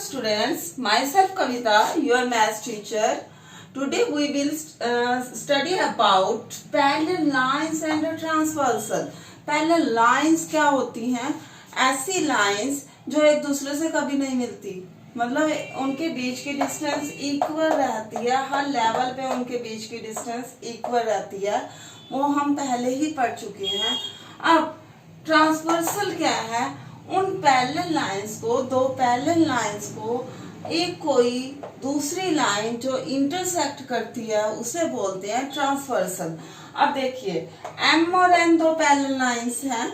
students, myself Kavita, your maths teacher. Today we will study about parallel lines and transversal. Parallel lines क्या होती हैं? ऐसी lines जो एक दूसरे से कभी नहीं मिलती, मतलब उनके बीच की डिस्टेंस इक्वल रहती है, हर लेवल पे उनके बीच की डिस्टेंस इक्वल रहती है, वो हम पहले ही पढ़ चुके हैं। अब ट्रांसवर्सल क्या है? उन पैरेलल लाइंस को, दो पैरेलल लाइंस को एक कोई दूसरी लाइन जो इंटरसेक्ट करती है उसे बोलते हैं ट्रांसवर्सल। अब देखिए, एम और एन दो पैरेलल लाइंस हैं।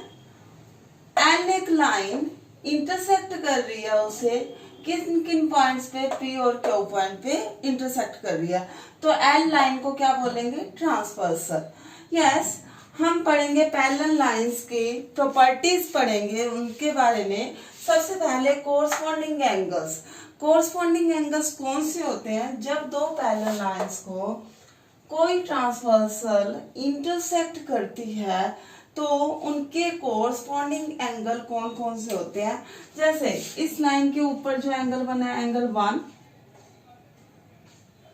एन एक लाइन इंटरसेक्ट कर रही है, उसे किन किन पॉइंट्स पे, पी और क्यू पॉइंट पे इंटरसेक्ट कर रही है, तो एन लाइन को क्या बोलेंगे? ट्रांसवर्सल। यस, हम पढ़ेंगे पैरेलल लाइंस की प्रॉपर्टीज पढ़ेंगे, उनके बारे में। सबसे पहले कोरस्पॉन्डिंग एंगल्स। कोरस्पॉन्डिंग एंगल्स कौन से होते हैं? जब दो पैरेलल लाइंस को कोई ट्रांसवर्सल इंटरसेक्ट करती है तो उनके कोरस्पॉन्डिंग एंगल कौन कौन से होते हैं। जैसे इस लाइन के ऊपर जो एंगल बना है एंगल 1,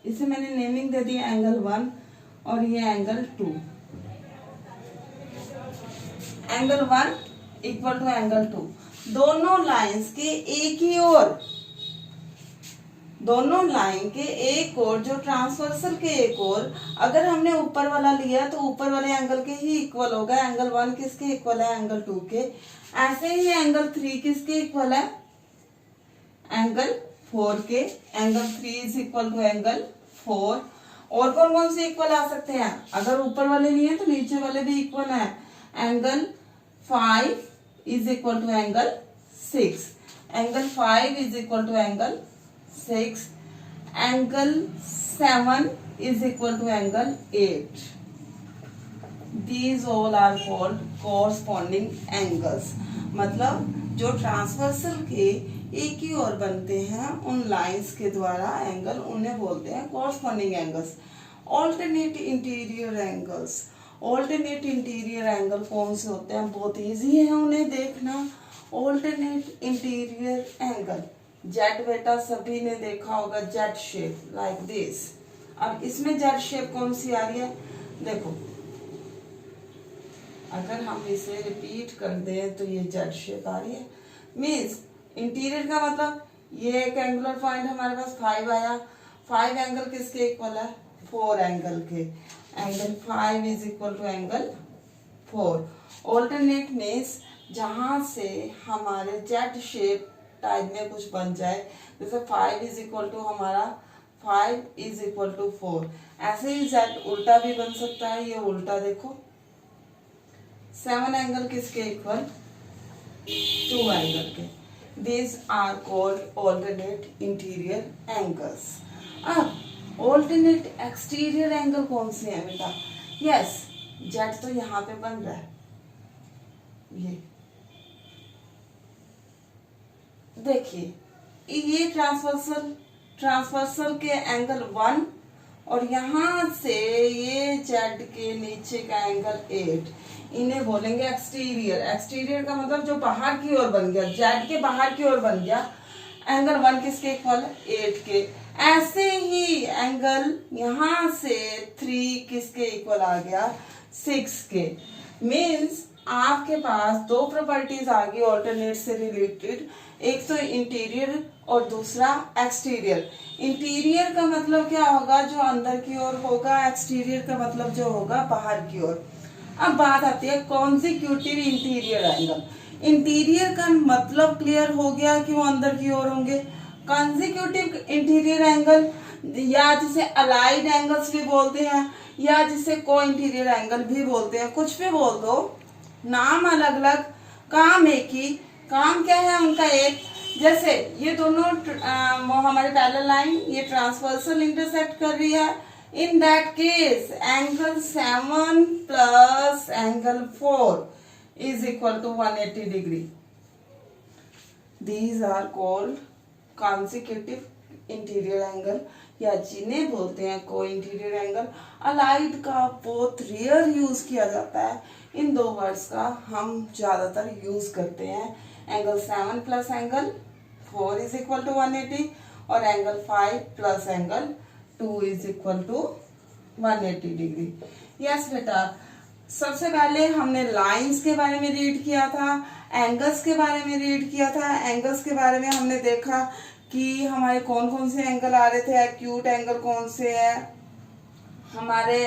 इसे मैंने नेमिंग दे दी एंगल 1, और ये angle 2। Angle 1 equal to angle 2। दोनों लाइंस के एक ही ओर, दोनों लाइन के एक ओर, जो ट्रांसवर्सल के एक ओर, अगर हमने ऊपर वाला लिया तो ऊपर वाले एंगल के ही इक्वल होगा। एंगल 1 किसके इक्वल है? एंगल 2 के। ऐसे ही एंगल 3 किसके इक्वल है? एंगल 4 के। Angle 3 is equal to angle 4। और कौन कौन से इक्वल आ सकते हैं? अगर ऊपर वाले लिए तो नीचे वाले भी इक्वल है। Angle 5 is equal to angle 6। Angle 5 is equal to angle 6। Angle 7 is equal to angle 8. These all are called corresponding angles. मतलब जो ट्रांसवर्सल के एक ही ओर बनते हैं उन लाइंस के द्वारा एंगल, उन्हें बोलते हैं corresponding angles. Alternate interior angles. Alternate interior angle कौन से होते हैं? बहुत इजी है उन्हें देखना। Alternate interior angle, जेड बेटा सभी ने देखा होगा, जेड शेप लाइक दिस। अब इसमें जेड शेप कौन सी आ रही है? देखो, अगर हम इसे रिपीट कर दें तो ये जेड शेप आ रही है। मीन्स इंटीरियर का मतलब ये एक एंगुलर पॉइंट हमारे पास 5 आया। 5 एंगल किसके इक्वल है? 4 एंगल के। Angle 5 is equal to angle 4। Alternate means जहां से हमारे जेड शेप टाइप में कुछ बन जाए, जैसे 5 इज इक्वल टू हमारा 5 इज इक्वल टू 4। ऐसे ही जेड उल्टा भी बन सकता है। ये उल्टा देखो, 7 एंगल किसके इक्वल? 2 एंगल के। These are called alternate interior angles. अब alternate exterior angle कौन से हैं बेटा? यस, जेड तो यहाँ पे बन रहा है, ये देखिए, ये ट्रांसवर्सल के एंगल 1, और यहाँ से ये जेड के नीचे का एंगल 8, इन्हें बोलेंगे एक्सटीरियर। एक्सटीरियर का मतलब जो बाहर की ओर बन गया, जेड के बाहर की ओर बन गया। एंगल 1 किसके इक्वल? 8 के। ऐसे ही एंगल यहाँ से 3 किसके इक्वल आ गया? 6 के। मीन्स आपके पास दो प्रॉपर्टीज आ गई ऑल्टरनेट से रिलेटेड, एक तो इंटीरियर और दूसरा एक्सटीरियर। इंटीरियर का मतलब क्या होगा? जो अंदर की ओर होगा। एक्सटीरियर का मतलब जो होगा बाहर की ओर। अब बात आती है कॉन्जिक्यूटिव इंटीरियर एंगल। इंटीरियर का मतलब क्लियर हो गया कि वो अंदर की ओर होंगे। कॉन्जिक्यूटिव इंटीरियर एंगल, या जिसे अलाइड एंगल्स भी बोलते हैं, या जिसे को इंटीरियर एंगल भी बोलते हैं, कुछ भी बोल दो, नाम अलग अलग, काम एक ही। काम क्या है उनका? एक। जैसे ये दोनों हमारे पैरेलल लाइन, ये ट्रांसवर्सल इंटरसेक्ट कर रही है। In that case angle 7 plus angle 4 is equal to 180 degree. These are called consecutive interior angle, या जिन्हें बोलते हैं को इंटीरियर एंगल। अलाइड का बहुत रेयर यूज किया जाता है। इन दो वर्ड्स का हम ज्यादातर यूज करते हैं, angle 7 plus angle 4 is equal to 180 और angle 5 plus angle 2 is equal to 180 degree. Yes बेटा, सबसे पहले हमने लाइंस के बारे में रीड किया था, एंगल्स के बारे में रीड किया था। एंगल्स के बारे में हमने देखा कि हमारे कौन कौन से एंगल आ रहे थे, एक्यूट एंगल कौन से है, हमारे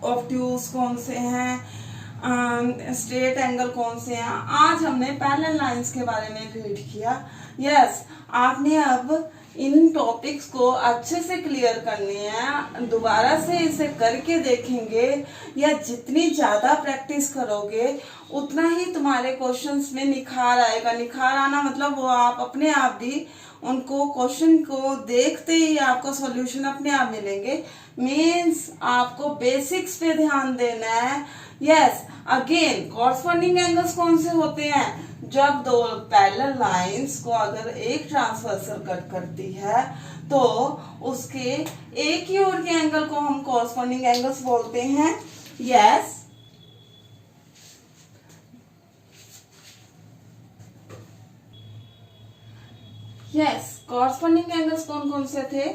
ऑब्ट्यूज कौन से हैं, स्ट्रेट एंगल कौन से हैं। आज हमने पैरेलल लाइंस के बारे में रीड किया। यस, आपने अब इन टॉपिक्स को अच्छे से क्लियर करने हैं, दोबारा से इसे करके देखेंगे, या जितनी ज्यादा प्रैक्टिस करोगे उतना ही तुम्हारे क्वेश्चंस में निखार आएगा। निखार आना मतलब वो आप अपने आप भी उनको क्वेश्चन को देखते ही आपको सॉल्यूशन अपने आप मिलेंगे। मीन्स आपको बेसिक्स पे ध्यान देना है। यस, अगेन कॉरस्पॉन्डिंग एंगल्स कौन से होते हैं? जब दो पैरेलल लाइंस को अगर एक ट्रांसवर्सल कट करती है तो उसके एक ही ओर के एंगल को हम कॉरस्पॉन्डिंग एंगल्स बोलते हैं। यस, कॉरस्पॉन्डिंग एंगल्स कौन कौन से थे?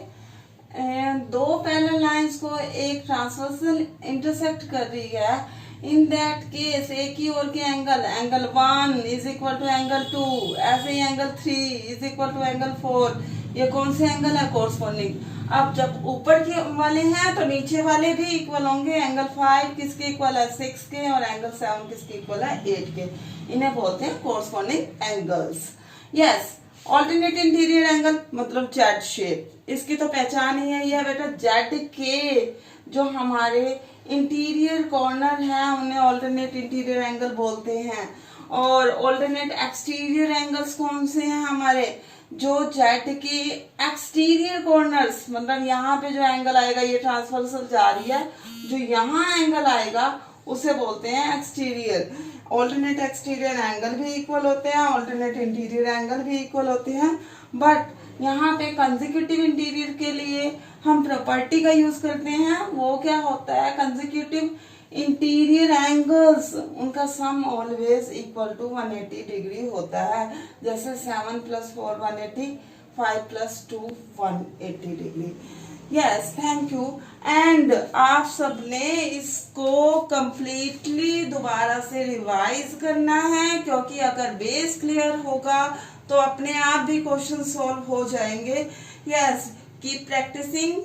दो पैरेलल लाइंस को एक ट्रांसवर्सल इंटरसेक्ट कर रही है, इन दैट केस एक ही ओर के angle 1 is equal to angle 2, ऐसे ही angle 3 is equal to angle 4। ये कौन से एंगल है? कॉरस्पॉन्डिंग। अब जब ऊपर के वाले हैं तो नीचे वाले भी इक्वल होंगे। एंगल 5 किसके इक्वल है? 6 के, और एंगल 7 किसके इक्वल है? 8 के। इन्हें बोलते हैं corresponding angles. Yes, alternate interior angle मतलब जेड शेप, इसकी तो पहचान ही है बेटा, जेड के जो हमारे इंटीरियर कॉर्नर है उन्हें ऑल्टरनेट इंटीरियर एंगल बोलते हैं। और ऑल्टरनेट एक्सटीरियर एंगल्स कौन से हैं? हमारे जो जेड के एक्सटीरियर कॉर्नर्स, मतलब यहाँ पे जो एंगल आएगा, ये ट्रांसवर्सल जा रही है, जो यहाँ एंगल आएगा उसे बोलते हैं एक्सटीरियर। ऑल्टरनेट एक्सटीरियर एंगल भी इक्वल होते हैं, ऑल्टरनेट इंटीरियर एंगल भी इक्वल होते हैं, बट यहाँ पे कंसेक्यूटिव इंटीरियर के लिए हम प्रॉपर्टी का यूज करते हैं। वो क्या होता है? कंसेक्यूटिव इंटीरियर एंगल्स, उनका सम ऑलवेज इक्वल टू 180 डिग्री होता है। जैसे 7 + 4 180, 5 + 2 180 degree. Yes, thank you. And आप सबने इसको कंप्लीटली दोबारा से रिवाइज करना है, क्योंकि अगर बेस क्लियर होगा तो अपने आप भी क्वेश्चन सॉल्व हो जाएंगे। Yes, keep practising.